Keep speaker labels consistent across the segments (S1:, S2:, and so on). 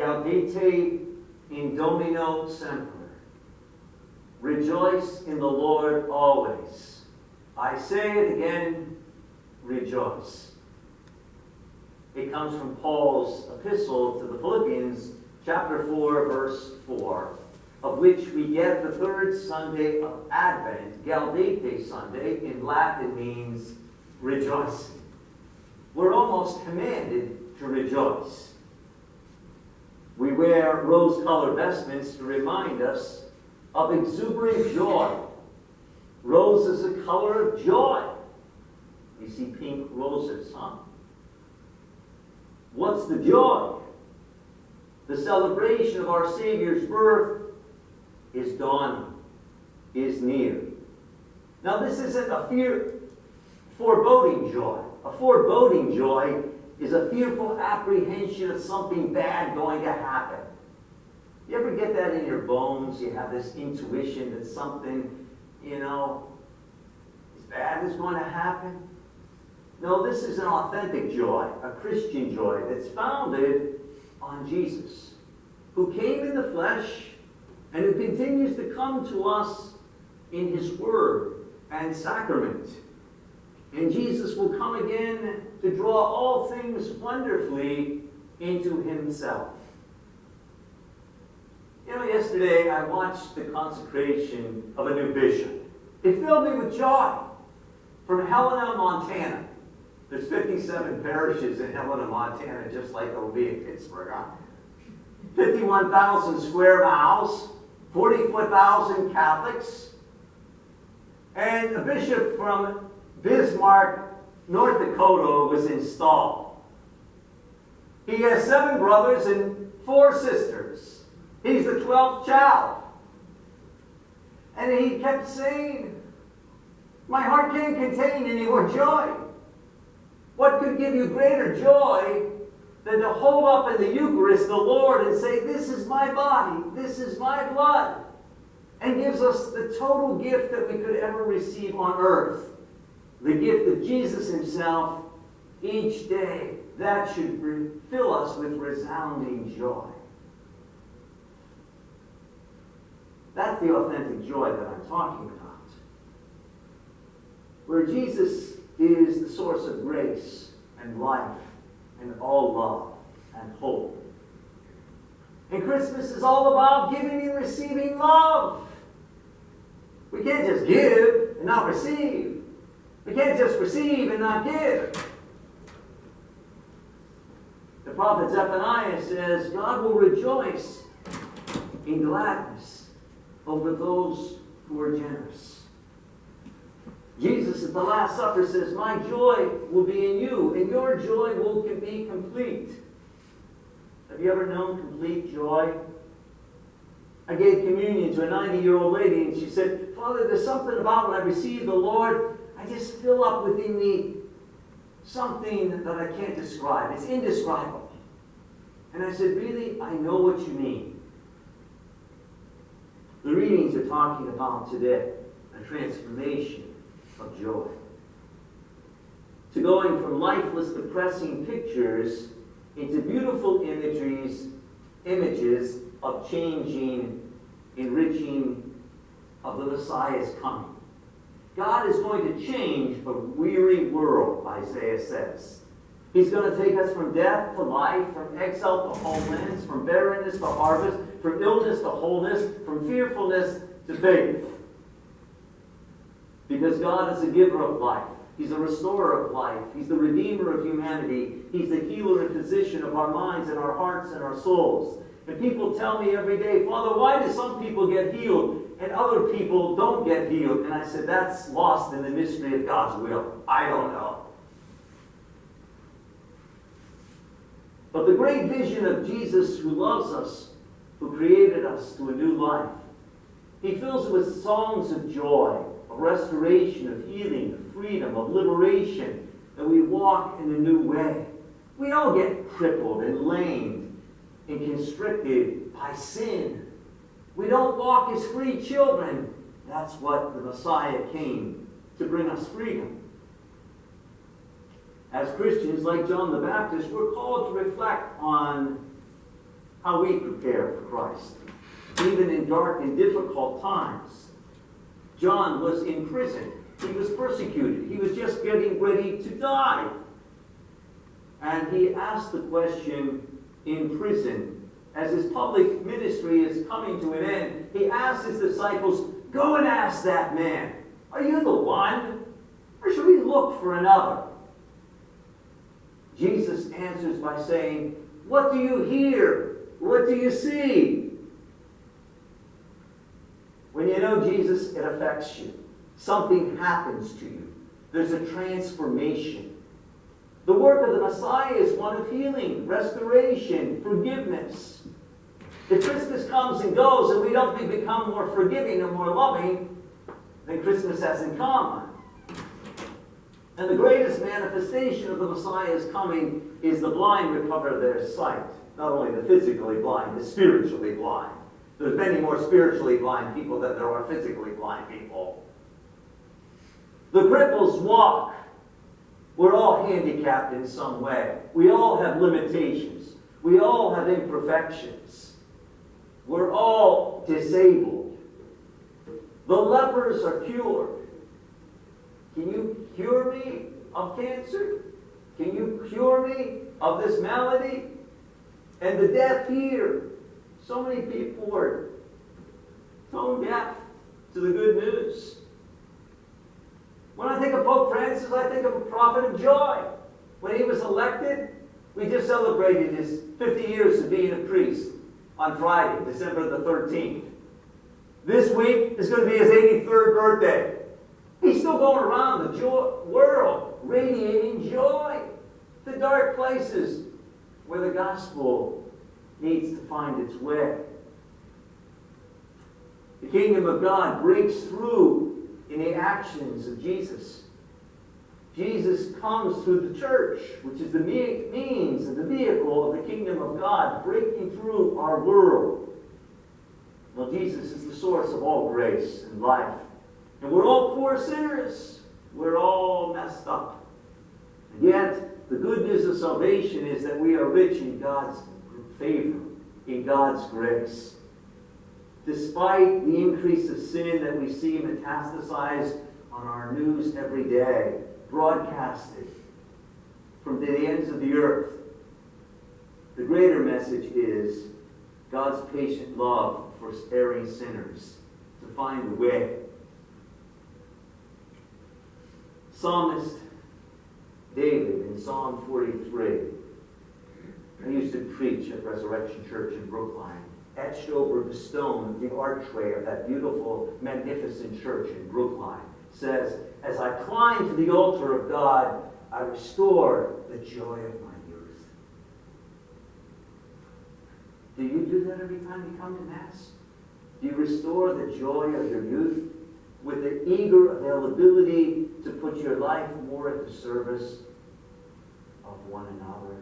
S1: Gaudete in Domino semper. Rejoice in the Lord always. I say it again, rejoice. It comes from Paul's epistle to the Philippians, chapter 4, verse 4, of which we get the third Sunday of Advent. Gaudete Sunday in Latin means rejoicing. We're almost commanded to rejoice. We wear rose-colored vestments to remind us of exuberant joy. Rose is the color of joy. You see pink roses, huh? What's the joy? The celebration of our Savior's birth is dawning, is near. Now this isn't a foreboding joy. A foreboding joy is a fearful apprehension of something bad going to happen. You ever get that in your bones? You have this intuition that something, as bad is going to happen? No, this is an authentic joy, a Christian joy that's founded on Jesus, who came in the flesh and who continues to come to us in His Word and sacrament. And Jesus will come again to draw all things wonderfully into Himself. Yesterday I watched the consecration of a new bishop. It filled me with joy. From Helena, Montana. There's 57 parishes in Helena, Montana, just like there will be in Pittsburgh. 51,000 square miles, 44,000 Catholics, and a bishop from Bismarck, North Dakota was installed. He has 7 brothers and 4 sisters. He's the 12th child. And he kept saying, my heart can't contain any more joy. What could give you greater joy than to hold up in the Eucharist the Lord and say, this is my body, this is my blood, and gives us the total gift that we could ever receive on earth, the gift of Jesus Himself each day. That should fill us with resounding joy. That's the authentic joy that I'm talking about. Where Jesus is the source of grace and life and all love and hope. And Christmas is all about giving and receiving love. We can't just give and not receive. We can't just receive and not give. The prophet Zephaniah says, God will rejoice in gladness over those who are generous. Jesus at the Last Supper says, my joy will be in you, and your joy will be complete. Have you ever known complete joy? I gave communion to a 90-year-old lady, and she said, Father, there's something about when I receive the Lord, I just fill up within me something that I can't describe. It's indescribable. And I said, really? I know what you mean. The readings are talking about today a transformation of joy. To going from lifeless, depressing pictures into beautiful images of changing, enriching of the Messiah's coming. God is going to change a weary world, Isaiah says. He's going to take us from death to life, from exile to homelands, from barrenness to harvest, from illness to wholeness, from fearfulness to faith. Because God is a giver of life. He's a restorer of life. He's the redeemer of humanity. He's the healer and physician of our minds and our hearts and our souls. And people tell me every day, Father, why do some people get healed and other people don't get healed? And I said, that's lost in the mystery of God's will. I don't know. But the great vision of Jesus who loves us, who created us to a new life, He fills it with songs of joy, of restoration, of healing, of freedom, of liberation, that we walk in a new way. We all get crippled and lamed and constricted by sin. We don't walk as free children. That's what the Messiah came to bring us freedom. As Christians, like John the Baptist, we're called to reflect on how we prepare for Christ. Even in dark and difficult times. John was in prison. He was persecuted. He was just getting ready to die. And he asked the question in prison, as his public ministry is coming to an end, he asked his disciples, "Go and ask that man, are you the one? Or should we look for another?" Jesus answers by saying, "What do you hear? What do you see?" When you know Jesus, it affects you. Something happens to you. There's a transformation. The work of the Messiah is one of healing, restoration, forgiveness. If Christmas comes and goes and we don't become more forgiving and more loving, then Christmas hasn't come. And the greatest manifestation of the Messiah's coming is the blind recover their sight. Not only the physically blind, the spiritually blind. There's many more spiritually blind people than there are physically blind people. The cripples walk. We're all handicapped in some way. We all have limitations. We all have imperfections. We're all disabled. The lepers are cured. Can you cure me of cancer? Can you cure me of this malady? And the deaf hear. So many people were tone deaf to the good news. When I think of Pope Francis, I think of a prophet of joy. When he was elected, we just celebrated his 50 years of being a priest on Friday, December the 13th. This week is going to be his 83rd birthday. He's still going around the world, radiating joy. The dark places where the gospel needs to find its way. The kingdom of God breaks through in the actions of Jesus. Jesus comes through the church, which is the means and the vehicle of the kingdom of God, breaking through our world. Well, Jesus is the source of all grace and life. And we're all poor sinners. We're all messed up. And yet, the good news of salvation is that we are rich in God's favor, in God's grace. Despite the increase of sin that we see metastasized on our news every day, broadcasted from the ends of the earth, the greater message is God's patient love for erring sinners to find the way. Psalmist David in Psalm 43, I used to preach at Resurrection Church in Brookline, etched over the stone of the archway of that beautiful, magnificent church in Brookline, says, "As I climb to the altar of God, I restore the joy of my youth." Do you do that every time you come to Mass? Do you restore the joy of your youth with the eager availability to put your life more at the service of one another?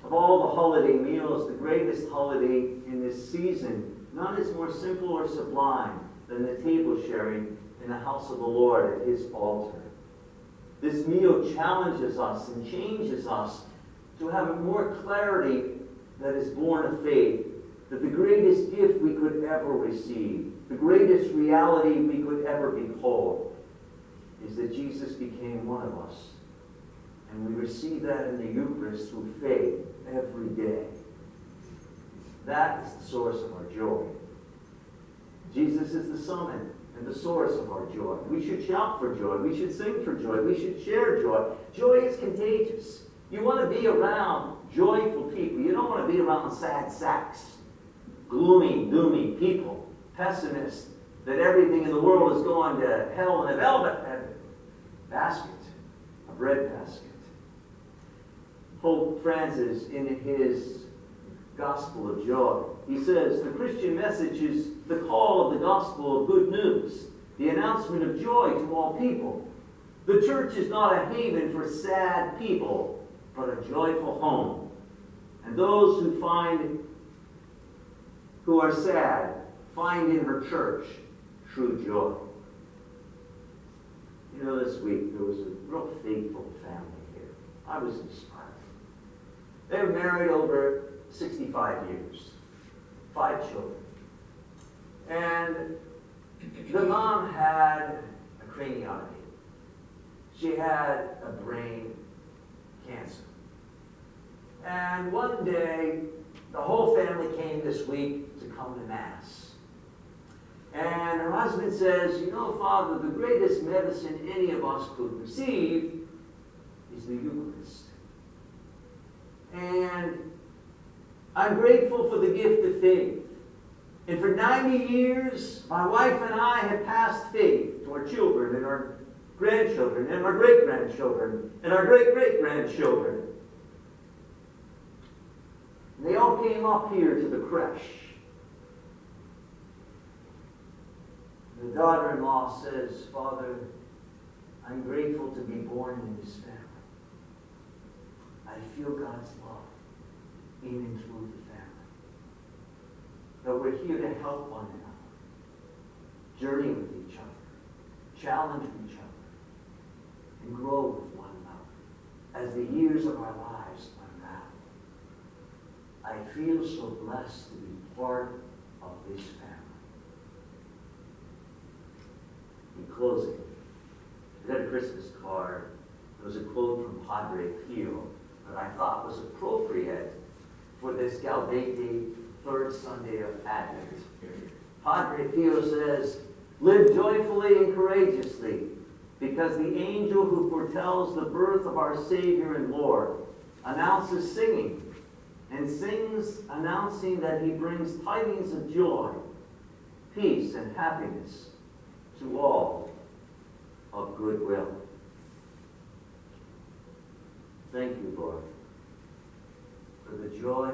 S1: Of all the holiday meals, the greatest holiday in this season, none is more simple or sublime than the table sharing in the house of the Lord at His altar. This meal challenges us and changes us to have more clarity that is born of faith, that the greatest gift we could ever receive, the greatest reality we could ever behold, is that Jesus became one of us. And we receive that in the Eucharist through faith every day. That is the source of our joy. Jesus is the summit and the source of our joy. We should shout for joy. We should sing for joy. We should share joy. Joy is contagious. You want to be around joyful people. You don't want to be around sad sacks, gloomy, doomy people, pessimists, that everything in the world is going to hell in a velvet basket, a bread basket. Pope Francis, in his Gospel of Joy, he says, the Christian message is the call of the gospel of good news, the announcement of joy to all people. The church is not a haven for sad people, but a joyful home. And those who are sad, find in her church true joy. You know, this week there was a real faithful family here. I was inspired. They were married over 65 years, 5 children. And the mom had a craniotomy. She had a brain cancer. And one day, the whole family came this week to come to Mass. And her husband says, you know, Father, the greatest medicine any of us could receive is the Eucharist. And I'm grateful for the gift of faith. And for 90 years, my wife and I have passed faith to our children and our grandchildren and our great-grandchildren and our great-great-grandchildren. They all came up here to the creche. The daughter-in-law says, Father, I'm grateful to be born in this family. I feel God's love in and through the family. That we're here to help one another, journey with each other, challenge each other, and grow with one another as the years of our lives unravel. I feel so blessed to be part of this family. In closing, I got a Christmas card. There was a quote from Padre Pio that I thought was appropriate for this Gaudete, third Sunday of Advent. Padre Pio says, live joyfully and courageously, because the angel who foretells the birth of our Savior and Lord announces singing, and sings announcing that he brings tidings of joy, peace, and happiness to all of goodwill. Thank you, Lord, for the joy